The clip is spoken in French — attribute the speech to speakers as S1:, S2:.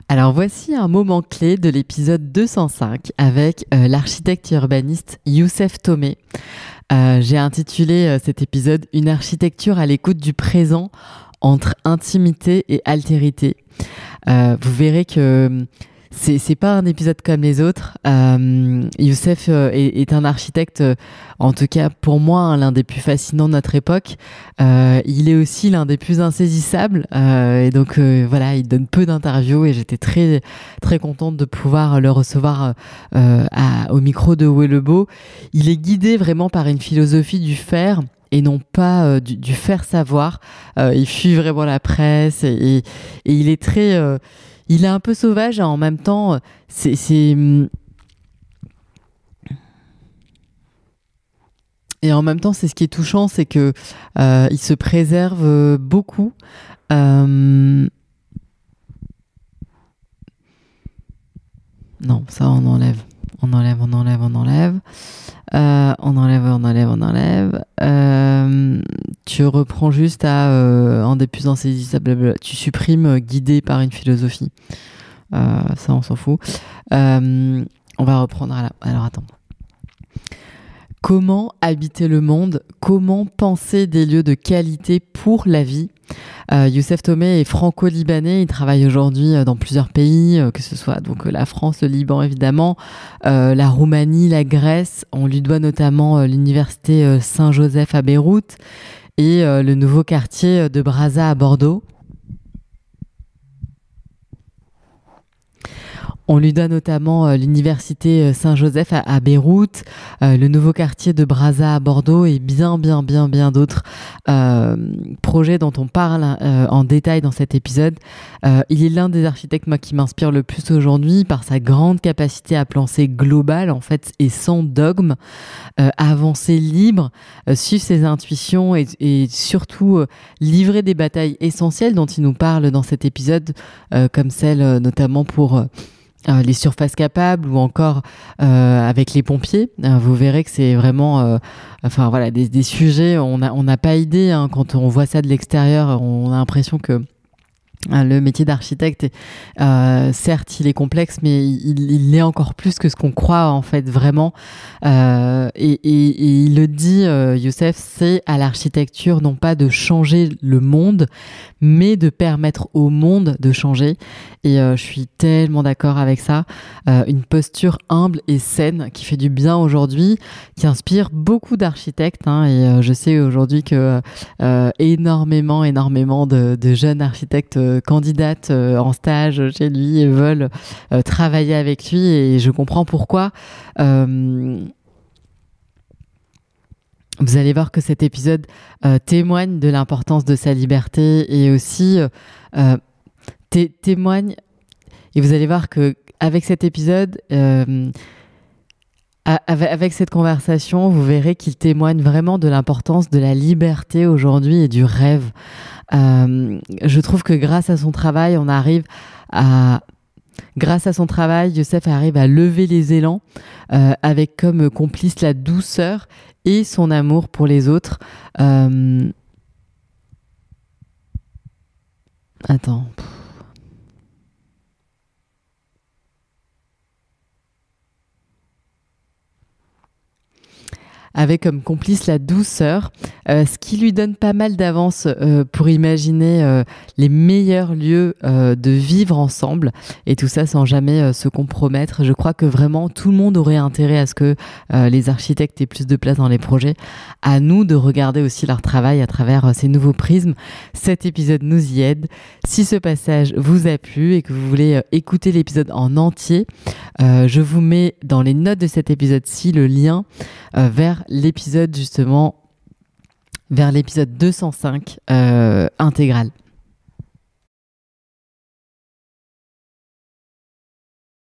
S1: Alors voici un moment clé de l'épisode 205 avec l'architecte urbaniste Youssef Tomé. J'ai intitulé cet épisode «Une architecture à l'écoute du présent entre intimité et altérité». Vous verrez que c'est pas un épisode comme les autres. Youssef est un architecte, en tout cas pour moi, l'un des plus fascinants de notre époque. Il est aussi l'un des plus insaisissables. Et donc voilà, il donne peu d'interviews et j'étais très très contente de pouvoir le recevoir au micro de Où est le beau. Il est guidé vraiment par une philosophie du faire et non pas du faire savoir. Il fuit vraiment la presse et il est très... il est un peu sauvage et en même temps, et en même temps, c'est ce qui est touchant, c'est que il se préserve beaucoup. Non, ça on enlève. On enlève. On enlève. Tu reprends juste à un des plus insaisissables. Blablabla. Tu supprimes guidé par une philosophie. Ça, on s'en fout. On va reprendre. Alors, attends. Comment habiter le monde? Comment penser des lieux de qualité pour la vie? Youssef Tomé est franco-libanais. Il travaille aujourd'hui dans plusieurs pays, que ce soit donc la France, le Liban évidemment, la Roumanie, la Grèce. On lui doit notamment l'université Saint-Joseph à Beyrouth et le nouveau quartier de Brazza à Bordeaux. On lui doit notamment l'université Saint-Joseph à Beyrouth, le nouveau quartier de Brazza à Bordeaux et bien d'autres projets dont on parle en détail dans cet épisode. Il est l'un des architectes qui m'inspire le plus aujourd'hui par sa grande capacité à penser global en fait et sans dogme, avancer libre, suivre ses intuitions et surtout livrer des batailles essentielles dont il nous parle dans cet épisode, comme celle notamment pour... les surfaces capables ou encore avec les pompiers. Vous verrez que c'est vraiment des sujets, on n'a pas idée quand on voit ça de l'extérieur, on a l'impression que le métier d'architecte, certes, il est complexe, mais il l'est encore plus que ce qu'on croit en fait vraiment. Et il le dit, Youssef, c'est à l'architecture non pas de changer le monde, mais de permettre au monde de changer. Et je suis tellement d'accord avec ça. Une posture humble et saine qui fait du bien aujourd'hui, qui inspire beaucoup d'architectes. Et je sais aujourd'hui que énormément de jeunes architectes candidates en stage chez lui et veulent travailler avec lui. Et je comprends pourquoi. Vous allez voir que cet épisode témoigne de l'importance de sa liberté et aussi témoigne, et vous allez voir que avec cet épisode, avec cette conversation, vous verrez qu'il témoigne vraiment de l'importance de la liberté aujourd'hui et du rêve. Je trouve que grâce à son travail, Youssef arrive à lever les élans avec comme complice la douceur et son amour pour les autres. Attends. Avec comme complice la douceur, ce qui lui donne pas mal d'avance pour imaginer les meilleurs lieux de vivre ensemble, et tout ça sans jamais se compromettre. Je crois que vraiment tout le monde aurait intérêt à ce que les architectes aient plus de place dans les projets. À nous de regarder aussi leur travail à travers ces nouveaux prismes. Cet épisode nous y aide. Si ce passage vous a plu et que vous voulez écouter l'épisode en entier, je vous mets dans les notes de cet épisode-ci le lien vers l'épisode 205 intégral.